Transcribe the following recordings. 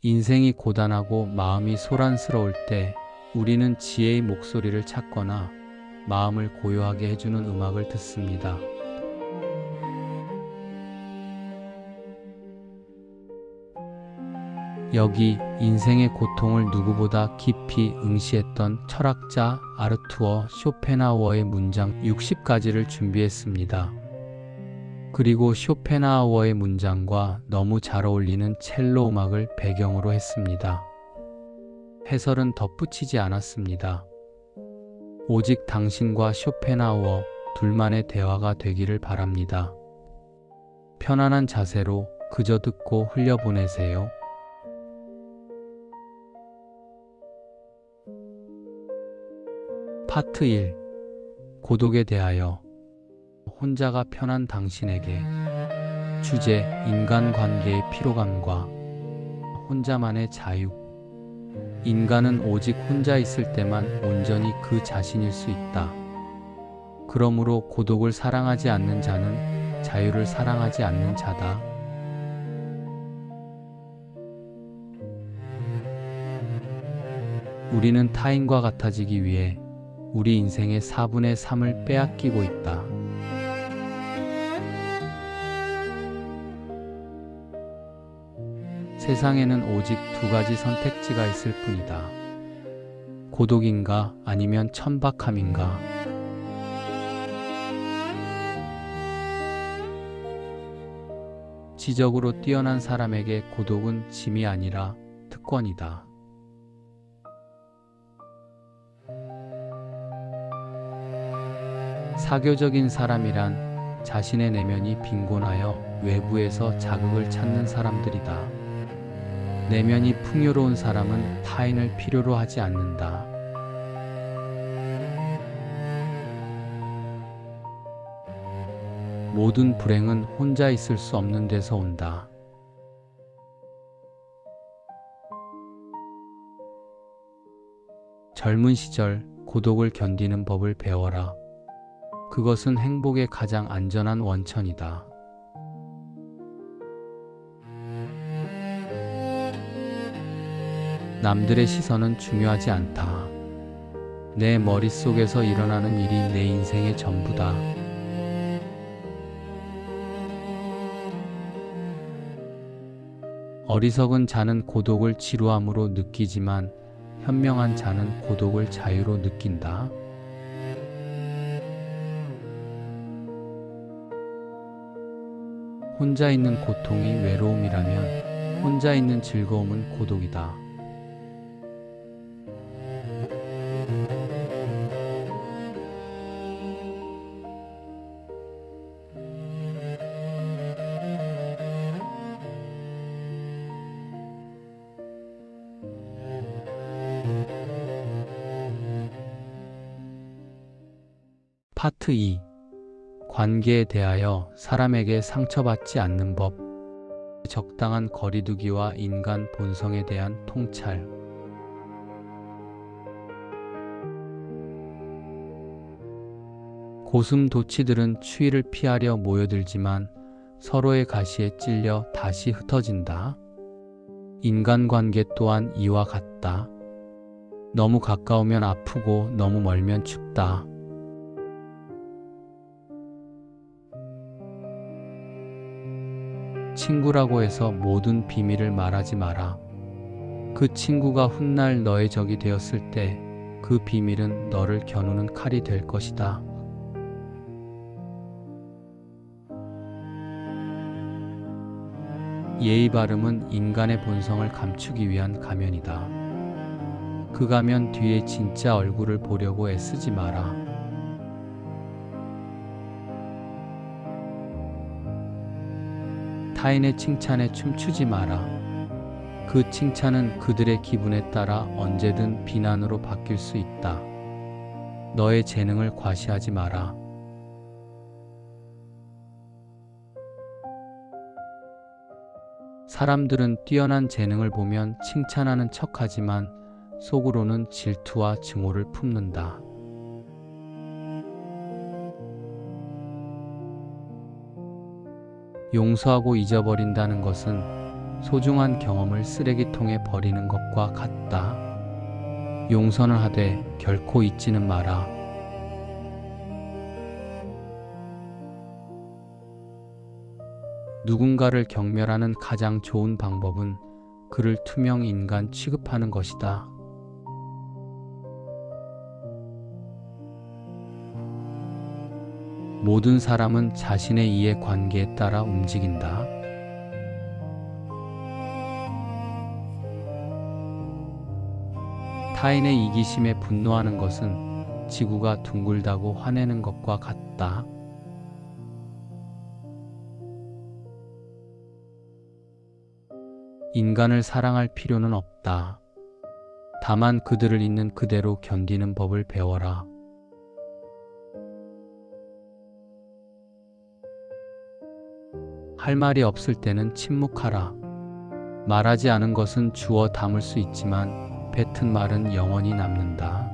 인생이 고단하고 마음이 소란스러울 때 우리는 지혜의 목소리를 찾거나 마음을 고요하게 해주는 음악을 듣습니다. 여기 인생의 고통을 누구보다 깊이 응시했던 철학자 아르투어 쇼펜하우어의 문장 60가지를 준비했습니다. 그리고 쇼펜하우어의 문장과 너무 잘 어울리는 첼로 음악을 배경으로 했습니다. 해설은 덧붙이지 않았습니다. 오직 당신과 쇼펜하우어 둘만의 대화가 되기를 바랍니다. 편안한 자세로 그저 듣고 흘려보내세요. 파트 1. 고독에 대하여. 혼자가 편한 당신에게. 주제: 인간관계의 피로감과 혼자만의 자유. 인간은 오직 혼자 있을 때만 온전히 그 자신일 수 있다. 그러므로 고독을 사랑하지 않는 자는 자유를 사랑하지 않는 자다. 우리는 타인과 같아지기 위해 우리 인생의 4분의 3을 빼앗기고 있다. 세상에는 오직 2가지 선택지가 있을 뿐이다. 고독인가 아니면 천박함인가. 지적으로 뛰어난 사람에게 고독은 짐이 아니라 특권이다. 사교적인 사람이란 자신의 내면이 빈곤하여 외부에서 자극을 찾는 사람들이다. 내면이 풍요로운 사람은 타인을 필요로 하지 않는다. 모든 불행은 혼자 있을 수 없는 데서 온다. 젊은 시절 고독을 견디는 법을 배워라. 그것은 행복의 가장 안전한 원천이다. 남들의 시선은 중요하지 않다. 내 머릿속에서 일어나는 일이 내 인생의 전부다. 어리석은 자는 고독을 지루함으로 느끼지만 현명한 자는 고독을 자유로 느낀다. 혼자 있는 고통이 외로움이라면 혼자 있는 즐거움은 고독이다. 파트 2. 관계에 대하여 사람에게 상처받지 않는 법. 적당한 거리두기와 인간 본성에 대한 통찰. 고슴도치들은 추위를 피하려 모여들지만 서로의 가시에 찔려 다시 흩어진다. 인간관계 또한 이와 같다. 너무 가까우면 아프고 너무 멀면 춥다. 친구라고 해서 모든 비밀을 말하지 마라. 그 친구가 훗날 너의 적이 되었을 때 그 비밀은 너를 겨누는 칼이 될 것이다. 예의 바름은 인간의 본성을 감추기 위한 가면이다. 그 가면 뒤에 진짜 얼굴을 보려고 애쓰지 마라. 타인의 칭찬에 춤추지 마라. 그 칭찬은 그들의 기분에 따라 언제든 비난으로 바뀔 수 있다. 너의 재능을 과시하지 마라. 사람들은 뛰어난 재능을 보면 칭찬하는 척하지만 속으로는 질투와 증오를 품는다. 용서하고 잊어버린다는 것은 소중한 경험을 쓰레기통에 버리는 것과 같다. 용서는 하되 결코 잊지는 마라. 누군가를 경멸하는 가장 좋은 방법은 그를 투명 인간 취급하는 것이다. 모든 사람은 자신의 이해관계에 따라 움직인다. 타인의 이기심에 분노하는 것은 지구가 둥글다고 화내는 것과 같다. 인간을 사랑할 필요는 없다. 다만 그들을 있는 그대로 견디는 법을 배워라. 할 말이 없을 때는 침묵하라. 말하지 않은 것은 주워 담을 수 있지만 뱉은 말은 영원히 남는다.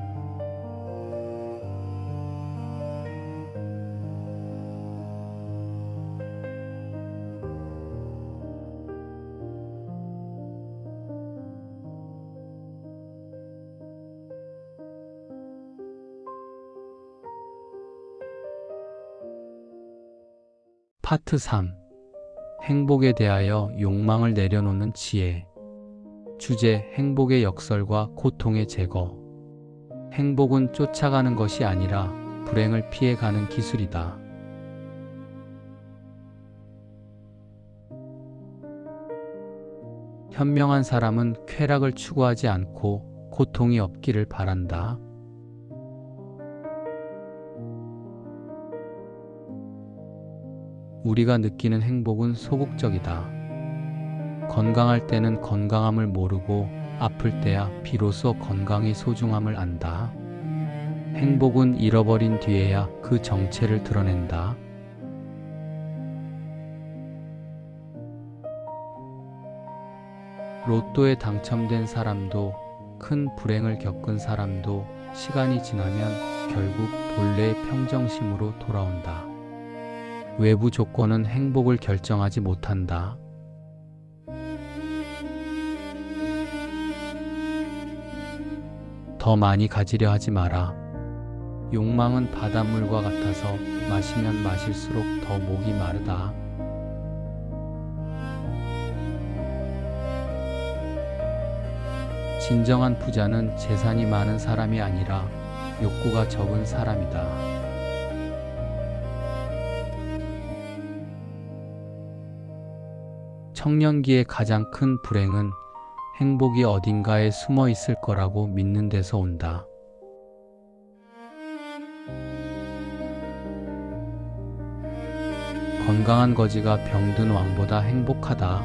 파트 3. 행복에 대하여 욕망을 내려놓는 지혜. 주제: 행복의 역설과 고통의 제거. 행복은 쫓아가는 것이 아니라 불행을 피해가는 기술이다. 현명한 사람은 쾌락을 추구하지 않고 고통이 없기를 바란다. 우리가 느끼는 행복은 소극적이다. 건강할 때는 건강함을 모르고 아플 때야 비로소 건강의 소중함을 안다. 행복은 잃어버린 뒤에야 그 정체를 드러낸다. 로또에 당첨된 사람도 큰 불행을 겪은 사람도 시간이 지나면 결국 본래의 평정심으로 돌아온다. 외부 조건은 행복을 결정하지 못한다. 더 많이 가지려 하지 마라. 욕망은 바닷물과 같아서 마시면 마실수록 더 목이 마르다. 진정한 부자는 재산이 많은 사람이 아니라 욕구가 적은 사람이다. 청년기의 가장 큰 불행은 행복이 어딘가에 숨어 있을 거라고 믿는 데서 온다. 건강한 거지가 병든 왕보다 행복하다.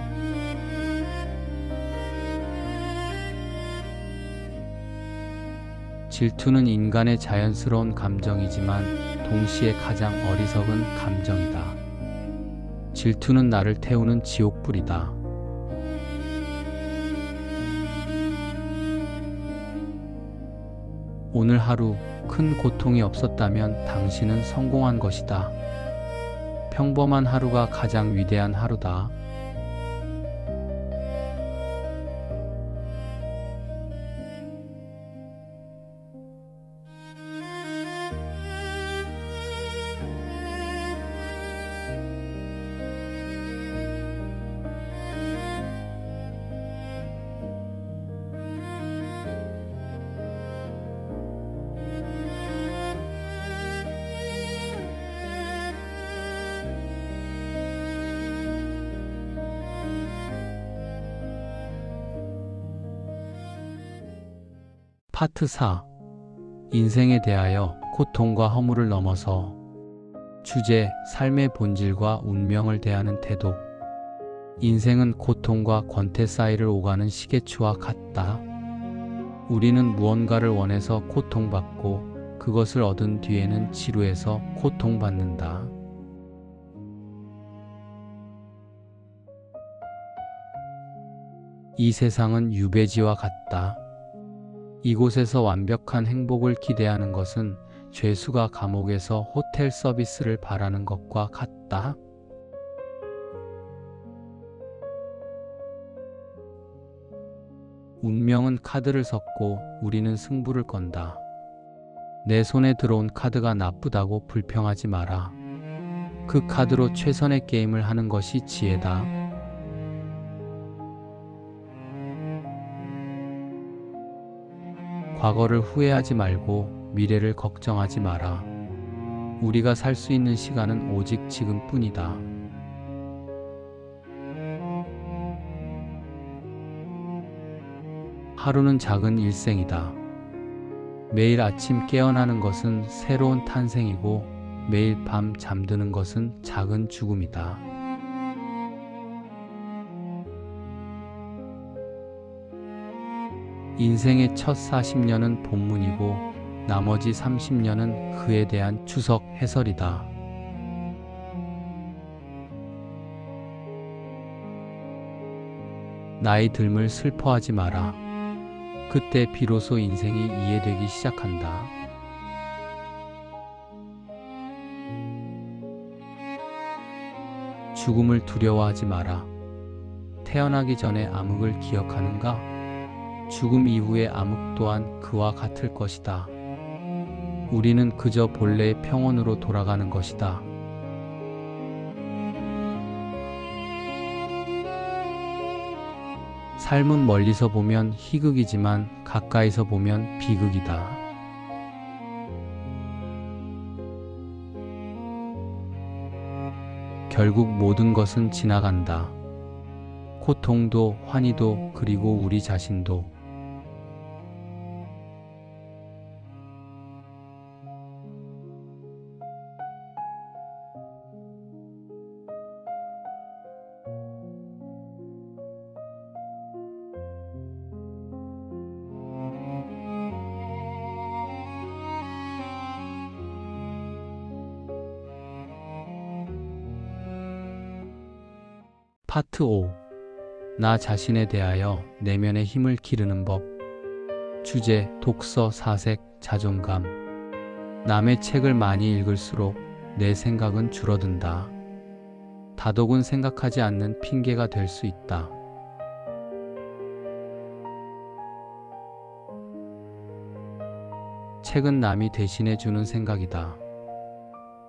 질투는 인간의 자연스러운 감정이지만 동시에 가장 어리석은 감정이다. 질투는 나를 태우는 지옥불이다. 오늘 하루 큰 고통이 없었다면 당신은 성공한 것이다. 평범한 하루가 가장 위대한 하루다. 파트 4. 인생에 대하여 고통과 허물을 넘어서. 주제: 삶의 본질과 운명을 대하는 태도. 인생은 고통과 권태 사이를 오가는 시계추와 같다. 우리는 무언가를 원해서 고통받고 그것을 얻은 뒤에는 지루해서 고통받는다. 이 세상은 유배지와 같다. 이곳에서 완벽한 행복을 기대하는 것은 죄수가 감옥에서 호텔 서비스를 바라는 것과 같다. 운명은 카드를 섞고 우리는 승부를 건다. 내 손에 들어온 카드가 나쁘다고 불평하지 마라. 그 카드로 최선의 게임을 하는 것이 지혜다. 과거를 후회하지 말고 미래를 걱정하지 마라. 우리가 살 수 있는 시간은 오직 지금뿐이다. 하루는 작은 일생이다. 매일 아침 깨어나는 것은 새로운 탄생이고 매일 밤 잠드는 것은 작은 죽음이다. 인생의 첫 40년은 본문이고 나머지 30년은 그에 대한 추석 해설이다. 나이 듦을 슬퍼하지 마라. 그때 비로소 인생이 이해되기 시작한다. 죽음을 두려워하지 마라. 태어나기 전에 암흑을 기억하는가? 죽음 이후의 암흑 또한 그와 같을 것이다. 우리는 그저 본래의 평온으로 돌아가는 것이다. 삶은 멀리서 보면 희극이지만 가까이서 보면 비극이다. 결국 모든 것은 지나간다. 고통도, 환희도, 그리고 우리 자신도. 파트 5. 나 자신에 대하여 내면의 힘을 기르는 법. 주제, 독서, 사색, 자존감. 남의 책을 많이 읽을수록 내 생각은 줄어든다. 다독은 생각하지 않는 핑계가 될 수 있다. 책은 남이 대신해 주는 생각이다.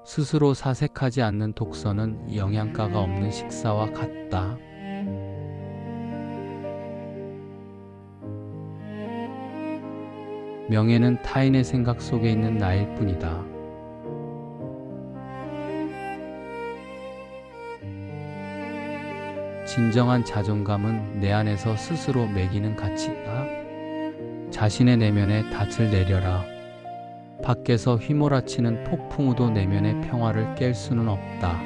스스로 사색하지 않는 독서는 영양가가 없는 식사와 같다. 명예는 타인의 생각 속에 있는 나일 뿐이다. 진정한 자존감은 내 안에서 스스로 매기는 가치다. 자신의 내면에 닻을 내려라. 밖에서 휘몰아치는 폭풍우도 내면의 평화를 깰 수는 없다.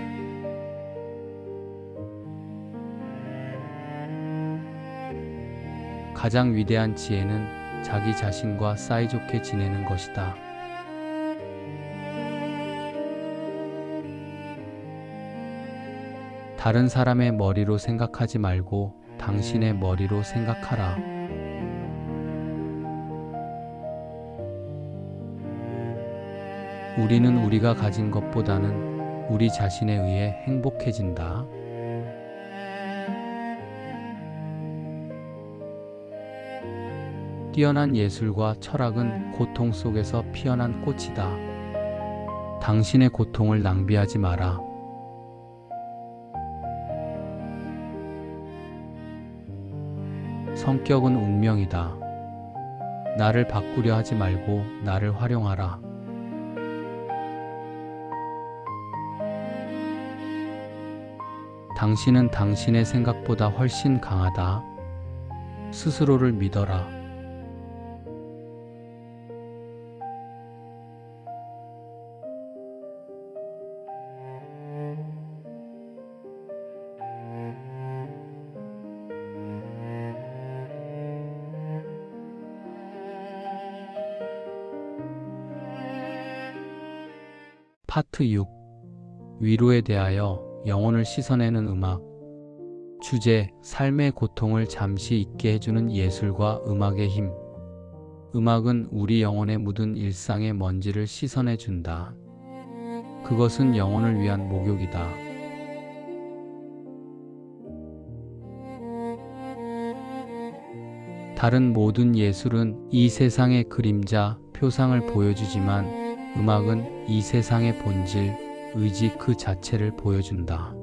가장 위대한 지혜는 자기 자신과 사이좋게 지내는 것이다. 다른 사람의 머리로 생각하지 말고 당신의 머리로 생각하라. 우리는 우리가 가진 것보다는 우리 자신에 의해 행복해진다. 뛰어난 예술과 철학은 고통 속에서 피어난 꽃이다. 당신의 고통을 낭비하지 마라. 성격은 운명이다. 나를 바꾸려 하지 말고 나를 활용하라. 당신은 당신의 생각보다 훨씬 강하다. 스스로를 믿어라. 파트 6. 위로에 대하여 영혼을 씻어내는 음악. 주제, 삶의 고통을 잠시 잊게 해주는 예술과 음악의 힘. 음악은 우리 영혼에 묻은 일상의 먼지를 씻어내준다. 그것은 영혼을 위한 목욕이다. 다른 모든 예술은 이 세상의 그림자, 표상을 보여주지만 음악은 이 세상의 본질, 의지 그 자체를 보여준다.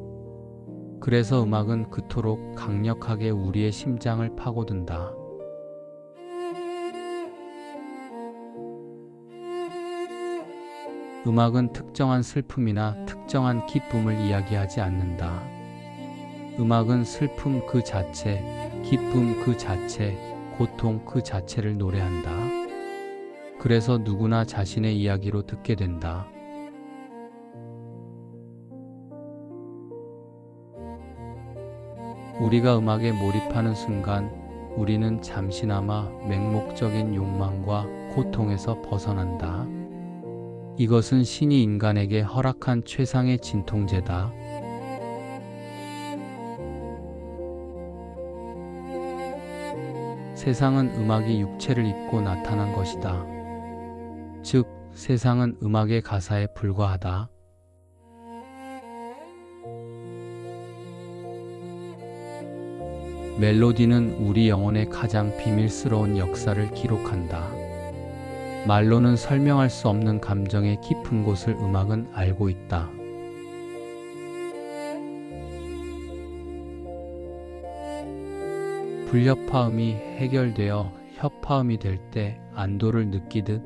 그래서 음악은 그토록 강력하게 우리의 심장을 파고든다. 음악은 특정한 슬픔이나 특정한 기쁨을 이야기하지 않는다. 음악은 슬픔 그 자체, 기쁨 그 자체, 고통 그 자체를 노래한다. 그래서 누구나 자신의 이야기로 듣게 된다. 우리가 음악에 몰입하는 순간 우리는 잠시나마 맹목적인 욕망과 고통에서 벗어난다. 이것은 신이 인간에게 허락한 최상의 진통제다. 세상은 음악이 육체를 입고 나타난 것이다. 즉, 세상은 음악의 가사에 불과하다. 멜로디는 우리 영혼의 가장 비밀스러운 역사를 기록한다. 말로는 설명할 수 없는 감정의 깊은 곳을 음악은 알고 있다. 불협화음이 해결되어 협화음이 될 때 안도를 느끼듯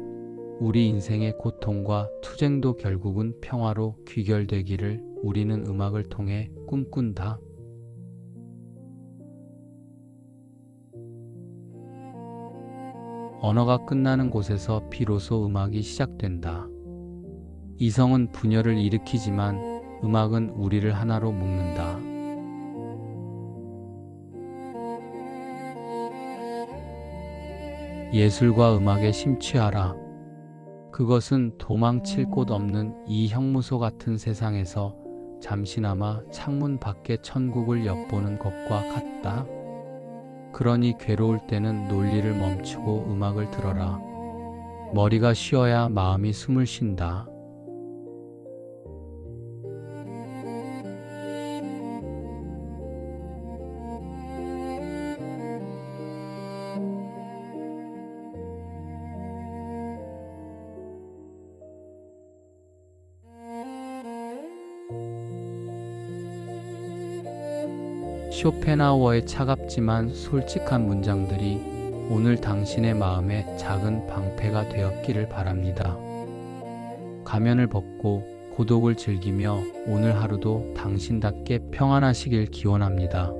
우리 인생의 고통과 투쟁도 결국은 평화로 귀결되기를 우리는 음악을 통해 꿈꾼다. 언어가 끝나는 곳에서 비로소 음악이 시작된다. 이성은 분열을 일으키지만 음악은 우리를 하나로 묶는다. 예술과 음악에 심취하라. 그것은 도망칠 곳 없는 이 형무소 같은 세상에서 잠시나마 창문 밖의 천국을 엿보는 것과 같다. 그러니 괴로울 때는 논리를 멈추고 음악을 들어라. 머리가 쉬어야 마음이 숨을 쉰다. 쇼펜하우어의 차갑지만 솔직한 문장들이 오늘 당신의 마음에 작은 방패가 되었기를 바랍니다. 가면을 벗고 고독을 즐기며 오늘 하루도 당신답게 평안하시길 기원합니다.